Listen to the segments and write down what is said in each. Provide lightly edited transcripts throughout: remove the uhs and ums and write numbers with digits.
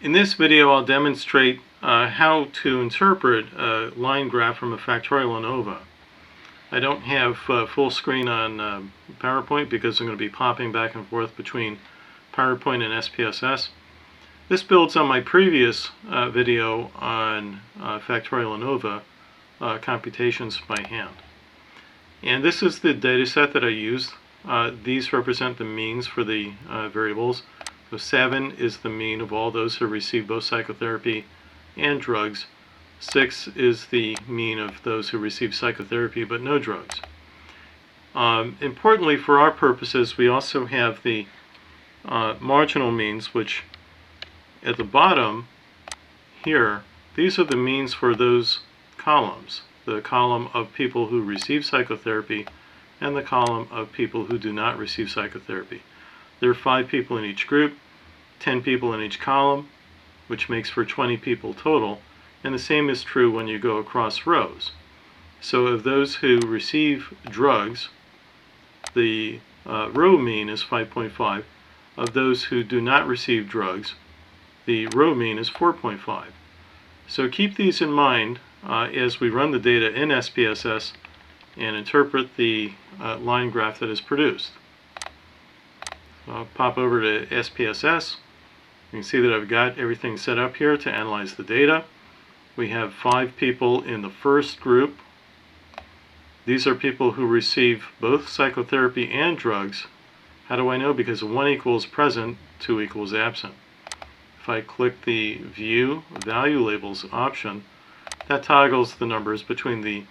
In this video, I'll demonstrate how to interpret a line graph from a Factorial ANOVA. I don't have full screen on PowerPoint because I'm going to be popping back and forth between PowerPoint and SPSS. This builds on my previous video on Factorial ANOVA computations by hand. And this is the data set that I used. These represent the means for the variables. So 7 is the mean of all those who receive both psychotherapy and drugs. 6 is the mean of those who receive psychotherapy but no drugs. Importantly for our purposes, we also have the marginal means, which at the bottom here, these are the means for those columns. The column of people who receive psychotherapy and the column of people who do not receive psychotherapy. There are 5 people in each group, 10 people in each column, which makes for 20 people total, and the same is true when you go across rows. So of those who receive drugs, the row mean is 5.5. Of those who do not receive drugs, the row mean is 4.5. So keep these in mind as we run the data in SPSS and interpret the line graph that is produced. I'll pop over to SPSS. You can see that I've got everything set up here to analyze the data. We have 5 people in the first group. These are people who receive both psychotherapy and drugs. How do I know? Because 1 equals present, 2 equals absent. If I click the View Value Labels option, that toggles the numbers between the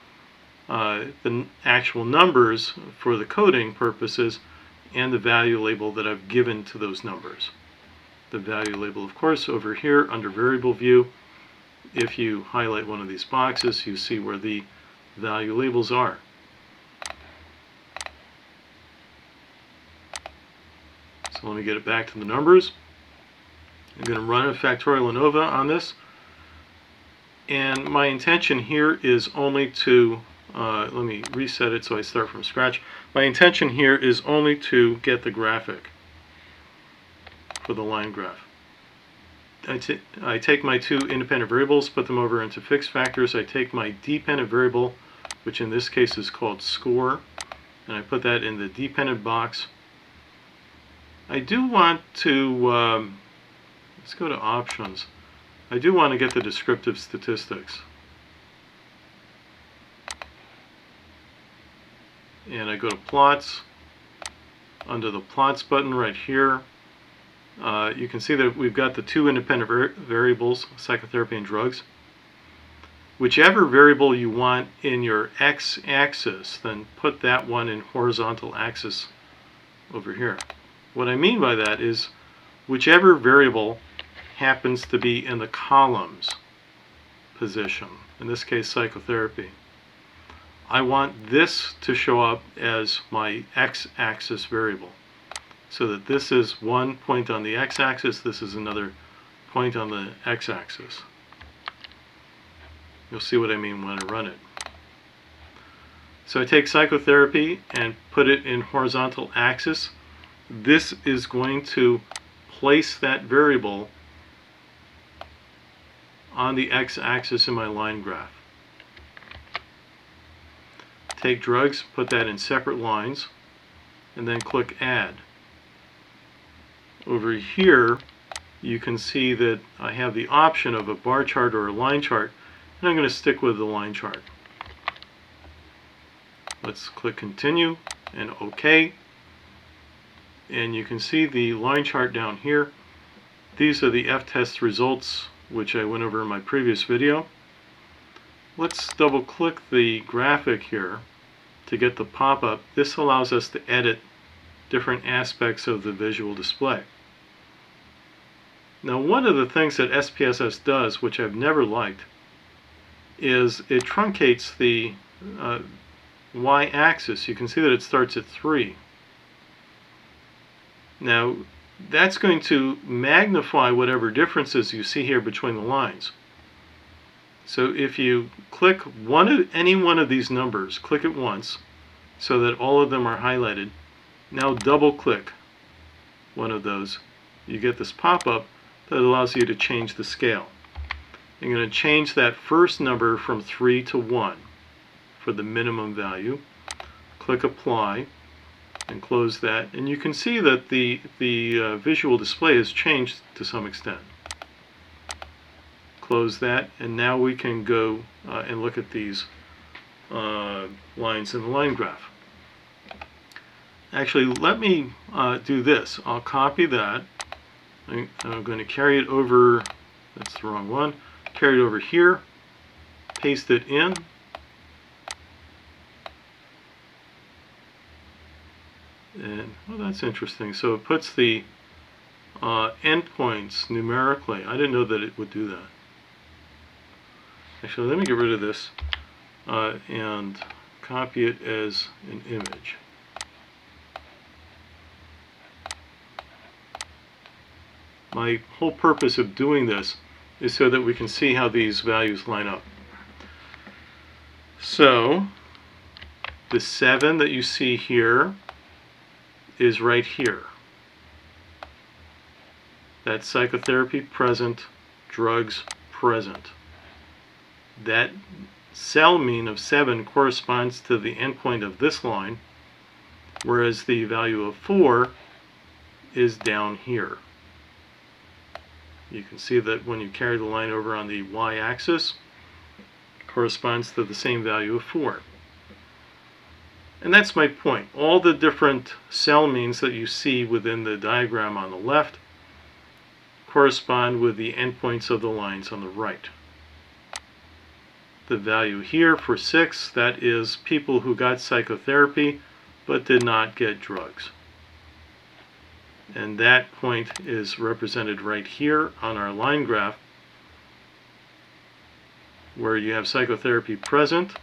actual numbers for the coding purposes and the value label that I've given to those numbers. The value label, of course, over here under Variable View, if you highlight one of these boxes, you see where the value labels are. So let me get it back to the numbers. I'm going to run a Factorial ANOVA on this, and my intention here is only to let me reset it so I start from scratch. My intention here is only to get the graphic for the line graph. I take my 2 independent variables, put them over into fixed factors. I take my dependent variable, which in this case is called score, and I put that in the dependent box. I do want to, let's go to options. I do want to get the descriptive statistics. And I go to plots. Under the plots button right here, you can see that we've got the 2 independent variables, psychotherapy and drugs. Whichever variable you want in your x-axis, then put that one in horizontal axis over here. What I mean by that is whichever variable happens to be in the columns position, in this case psychotherapy. I want this to show up as my x-axis variable, so that this is one point on the x-axis, this is another point on the x-axis. You'll see what I mean when I run it. So I take psychotherapy and put it in horizontal axis. This is going to place that variable on the x-axis in my line graph. Take drugs, put that in separate lines, and then click Add. Over here, you can see that I have the option of a bar chart or a line chart, and I'm going to stick with the line chart. Let's click Continue and OK. And you can see the line chart down here. These are the F-test results, which I went over in my previous video. Let's double click the graphic here to get the pop-up. This allows us to edit different aspects of the visual display. Now, one of the things that SPSS does, which I've never liked, is it truncates the y-axis. You can see that it starts at 3. Now, that's going to magnify whatever differences you see here between the lines. So if you click any one of these numbers, click it once so that all of them are highlighted. Now double click one of those. You get this pop-up that allows you to change the scale. I'm going to change that first number from 3 to 1 for the minimum value. Click Apply and close that, and you can see that the visual display has changed to some extent. Close that, and now we can go and look at these lines in the line graph. Actually, let me do this. I'll copy that. I'm going to carry it over, that's the wrong one, carry it over here, paste it in, and well, that's interesting. So it puts the endpoints numerically. I didn't know that it would do that. Actually, let me get rid of this and copy it as an image. My whole purpose of doing this is so that we can see how these values line up. So the 7 that you see here is right here. That's psychotherapy present, drugs present. That cell mean of 7 corresponds to the endpoint of this line, whereas the value of 4 is down here. You can see that when you carry the line over on the y-axis, it corresponds to the same value of 4. And that's my point. All the different cell means that you see within the diagram on the left correspond with the endpoints of the lines on the right. The value here for 6, that is people who got psychotherapy but did not get drugs. And that point is represented right here on our line graph, where you have psychotherapy present,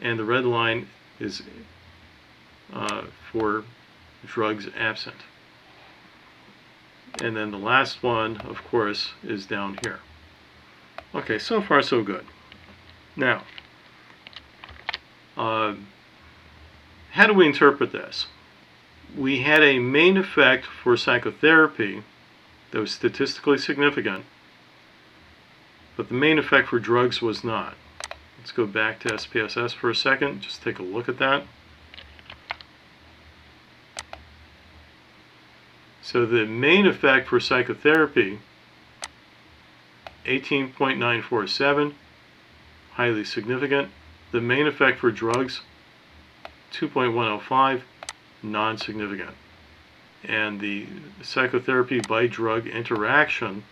and the red line is for drugs absent. And then the last one, of course, is down here. Okay, so far so good. Now, how do we interpret this? We had a main effect for psychotherapy that was statistically significant, but the main effect for drugs was not. Let's go back to SPSS for a second, just take a look at that. So the main effect for psychotherapy, 18.947, highly significant. The main effect for drugs, 2.105, non-significant. And the psychotherapy by drug interaction,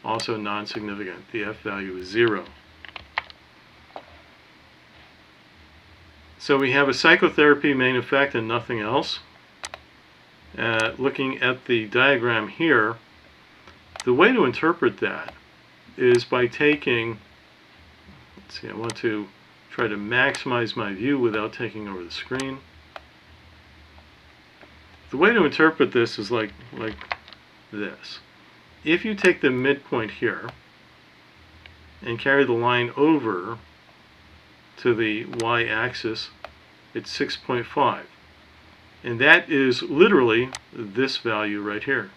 also non-significant. The F value is 0. So we have a psychotherapy main effect and nothing else. Looking at the diagram here, the way to interpret that is by taking, let's see, I want to try to maximize my view without taking over the screen. The way to interpret this is like this. If you take the midpoint here and carry the line over to the y-axis, it's 6.5. And that is literally this value right here.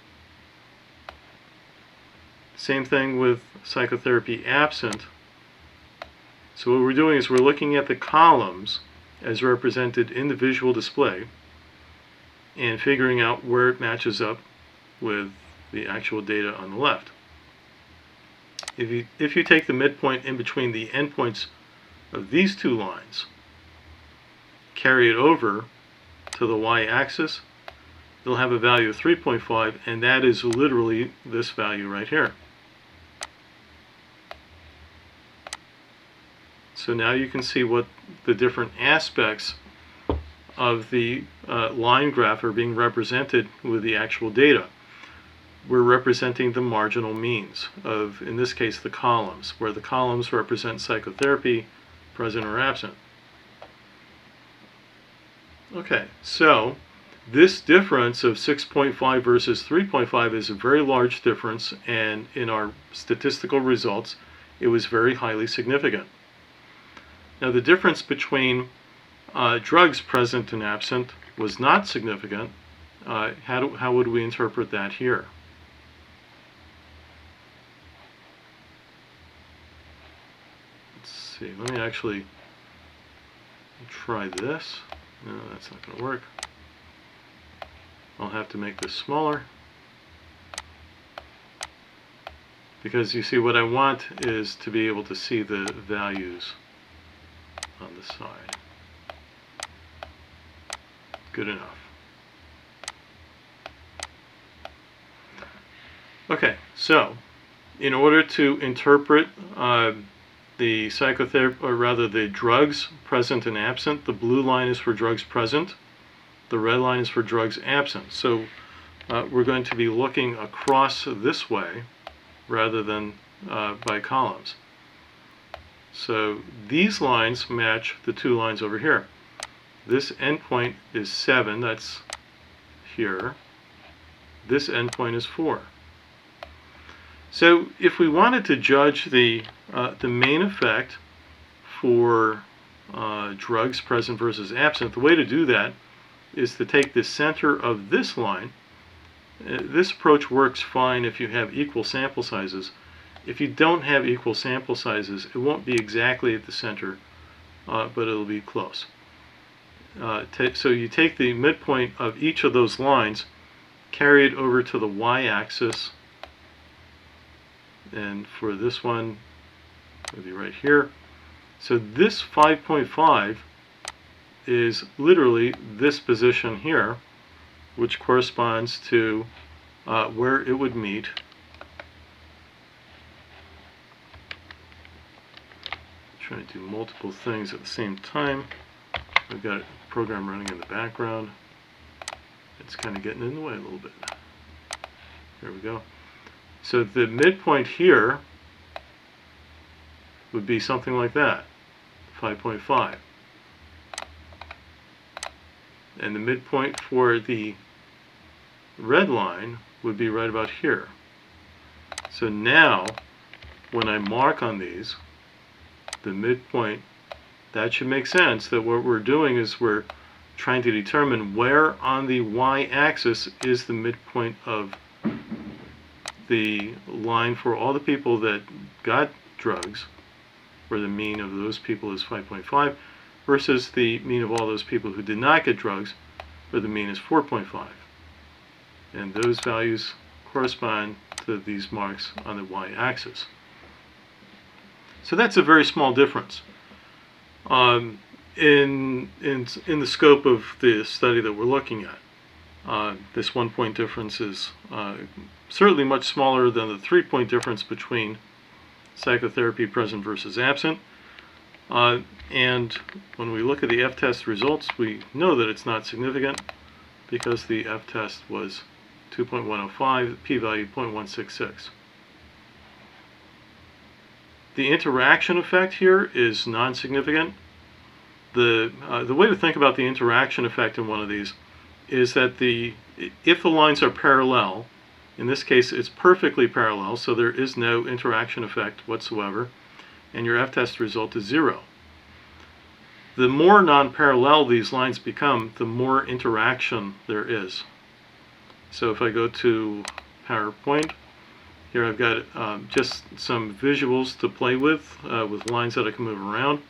Same thing with psychotherapy absent. So what we're doing is we're looking at the columns as represented in the visual display and figuring out where it matches up with the actual data on the left. If you take the midpoint in between the endpoints of these two lines, carry it over to the y-axis, they'll have a value of 3.5, and that is literally this value right here. So now you can see what the different aspects of the line graph are being represented with the actual data. We're representing the marginal means of, in this case, the columns, where the columns represent psychotherapy, present or absent. Okay, so this difference of 6.5 versus 3.5 is a very large difference, and in our statistical results, it was very highly significant. Now, the difference between drugs present and absent was not significant. How would we interpret that here? see, let me actually try this. No, that's not going to work. I'll have to make this smaller. Because you see, what I want is to be able to see the values on the side. Good enough. Okay, so in order to interpret the psychotherapy, or rather the drugs present and absent, the blue line is for drugs present, the red line is for drugs absent. So we're going to be looking across this way rather than by columns. So these lines match the two lines over here. This endpoint is 7, that's here. This endpoint is 4. So if we wanted to judge the main effect for drugs present versus absent, the way to do that is to take the center of this line. This approach works fine if you have equal sample sizes. If you don't have equal sample sizes, it won't be exactly at the center, but it'll be close. So you take the midpoint of each of those lines, carry it over to the y-axis, and for this one, it'll be right here. So this 5.5 is literally this position here, which corresponds to where it would meet trying to do multiple things at the same time. I've got a program running in the background. It's kind of getting in the way a little bit. There we go. So the midpoint here would be something like that, 5.5. And the midpoint for the red line would be right about here. So now, when I mark on these, the midpoint, that should make sense that what we're doing is we're trying to determine where on the y-axis is the midpoint of the line for all the people that got drugs, where the mean of those people is 5.5, versus the mean of all those people who did not get drugs, where the mean is 4.5. And those values correspond to these marks on the y-axis. So that's a very small difference in the scope of the study that we're looking at. This 1-point difference is certainly much smaller than the 3-point difference between psychotherapy present versus absent. And when we look at the F-test results, we know that it's not significant because the F-test was 2.105, p-value 0.166. The interaction effect here is non-significant. The way to think about the interaction effect in one of these is that if the lines are parallel, in this case it's perfectly parallel, so there is no interaction effect whatsoever, and your F-test result is 0. The more non-parallel these lines become, the more interaction there is. So if I go to PowerPoint, here I've got just some visuals to play with lines that I can move around.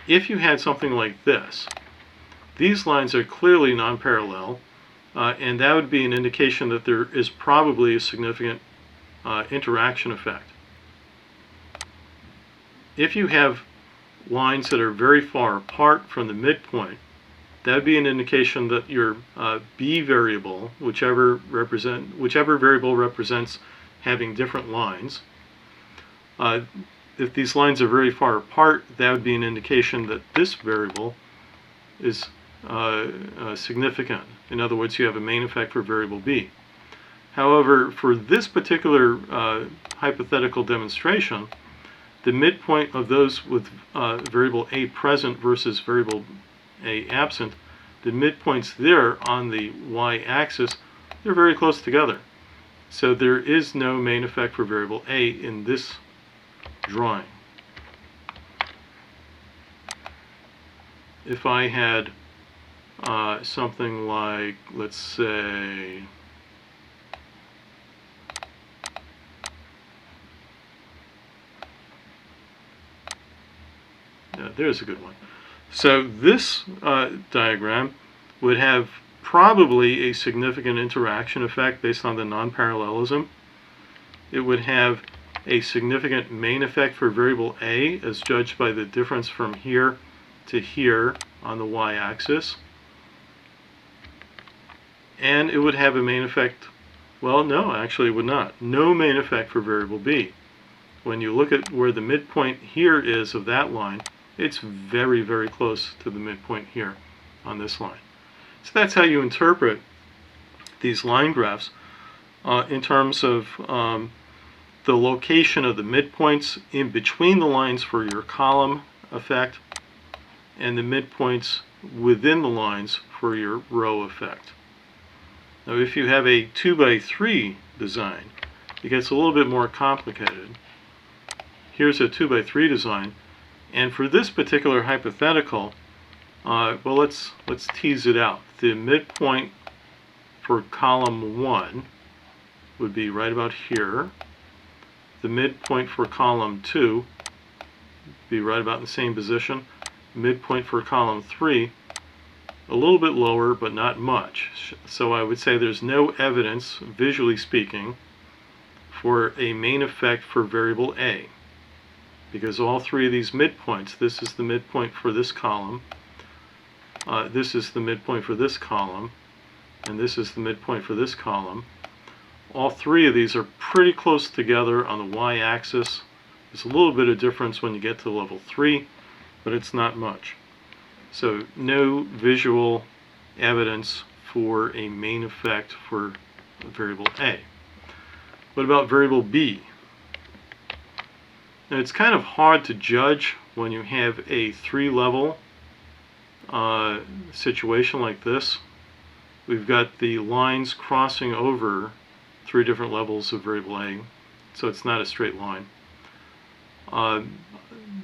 If you had something like this, these lines are clearly non-parallel, and that would be an indication that there is probably a significant interaction effect. If you have lines that are very far apart from the midpoint, that would be an indication that your B variable, whichever variable represents having different lines, if these lines are very far apart, that would be an indication that this variable is significant. In other words, you have a main effect for variable B. However, for this particular hypothetical demonstration, the midpoint of those with variable A present versus variable A absent, the midpoints there on the y-axis, they're very close together. So there is no main effect for variable A in this drawing. If I had something like, let's say, there's a good one. So this diagram would have probably a significant interaction effect based on the non-parallelism. It would have a significant main effect for variable A as judged by the difference from here to here on the y-axis. And it would have a main effect, well, no, actually it would not. No main effect for variable B. When you look at where the midpoint here is of that line, it's very, very close to the midpoint here on this line. So that's how you interpret these line graphs in terms of the location of the midpoints in between the lines for your column effect and the midpoints within the lines for your row effect. Now if you have a 2x3 design, it gets a little bit more complicated. Here's a 2x3 design, and for this particular hypothetical, well, let's tease it out. The midpoint for column 1 would be right about here. The midpoint for column 2 would be right about in the same position. Midpoint for column 3, a little bit lower, but not much. So I would say there's no evidence, visually speaking, for a main effect for variable A, because all three of these midpoints, this is the midpoint for this column, this is the midpoint for this column, and this is the midpoint for this column. All three of these are pretty close together on the y-axis. There's a little bit of difference when you get to level 3, but it's not much. So no visual evidence for a main effect for variable A. What about variable B? Now it's kind of hard to judge when you have a 3-level situation like this. We've got the lines crossing over 3 different levels of variable A, so it's not a straight line.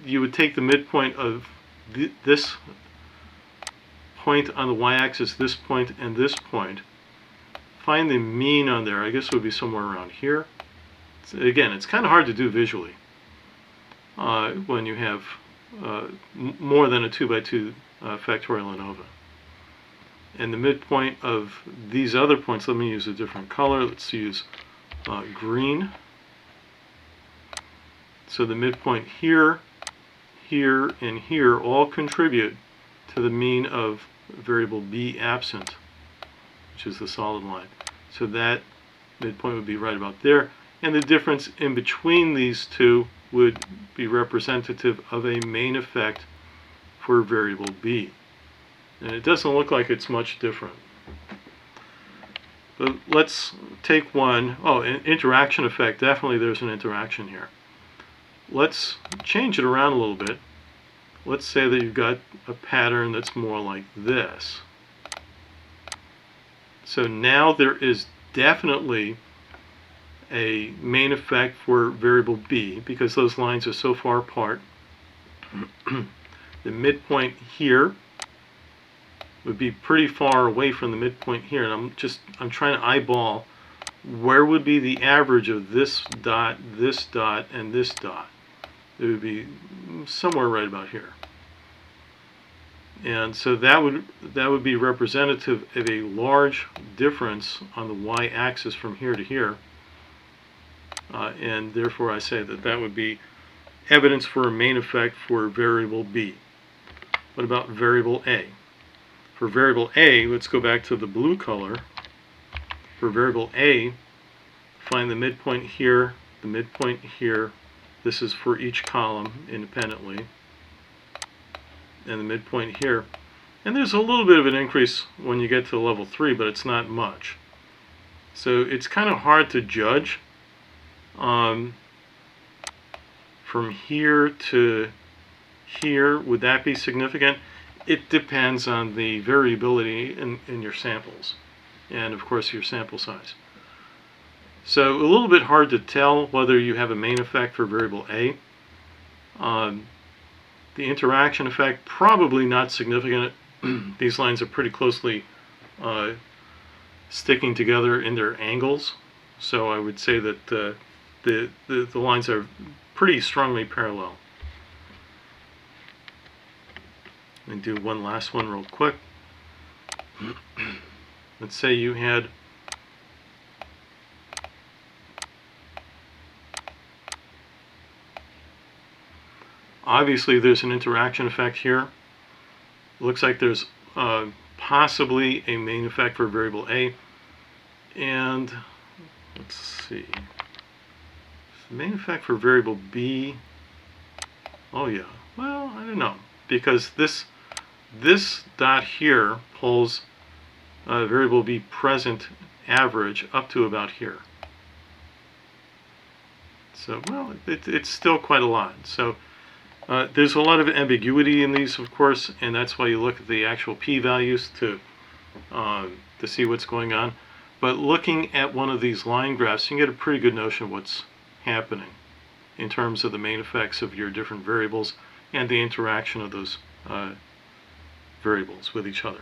You would take the midpoint of this point on the y-axis, this point, and this point. Find the mean on there. I guess it would be somewhere around here. Again, it's kind of hard to do visually when you have more than a 2x2 factorial ANOVA. And the midpoint of these other points, let me use a different color. Let's use green. So the midpoint here, here, and here all contribute to the mean of variable B absent, which is the solid line. So that midpoint would be right about there. And the difference in between these two would be representative of a main effect for variable B. And it doesn't look like it's much different. But let's take one. Oh, an interaction effect. Definitely there's an interaction here. Let's change it around a little bit. Let's say that you've got a pattern that's more like this. So now there is definitely a main effect for variable B because those lines are so far apart. The midpoint here would be pretty far away from the midpoint here, and I'm trying to eyeball where would be the average of this dot, and this dot. It would be somewhere right about here. And so that would be representative of a large difference on the y-axis from here to here, and therefore I say that that would be evidence for a main effect for variable B. What about variable A? For variable A, let's go back to the blue color. For variable A, find the midpoint here, the midpoint here. This is for each column independently. And the midpoint here. And there's a little bit of an increase when you get to level 3, but it's not much. So it's kind of hard to judge from here to here. Would that be significant? It depends on the variability in your samples and of course your sample size. So a little bit hard to tell whether you have a main effect for variable A. The interaction effect, probably not significant. These lines are pretty closely sticking together in their angles, so I would say that the lines are pretty strongly parallel. And do one last one real quick. Let's say you had obviously there's an interaction effect here. Looks like there's possibly a main effect for variable A. And let's see. The main effect for variable B. Oh yeah. Well, I don't know, because this dot here pulls variable B present average up to about here. So, well, it's still quite a lot. So there's a lot of ambiguity in these, of course, and that's why you look at the actual p-values to see what's going on. But looking at one of these line graphs, you can get a pretty good notion of what's happening in terms of the main effects of your different variables and the interaction of those variables with each other.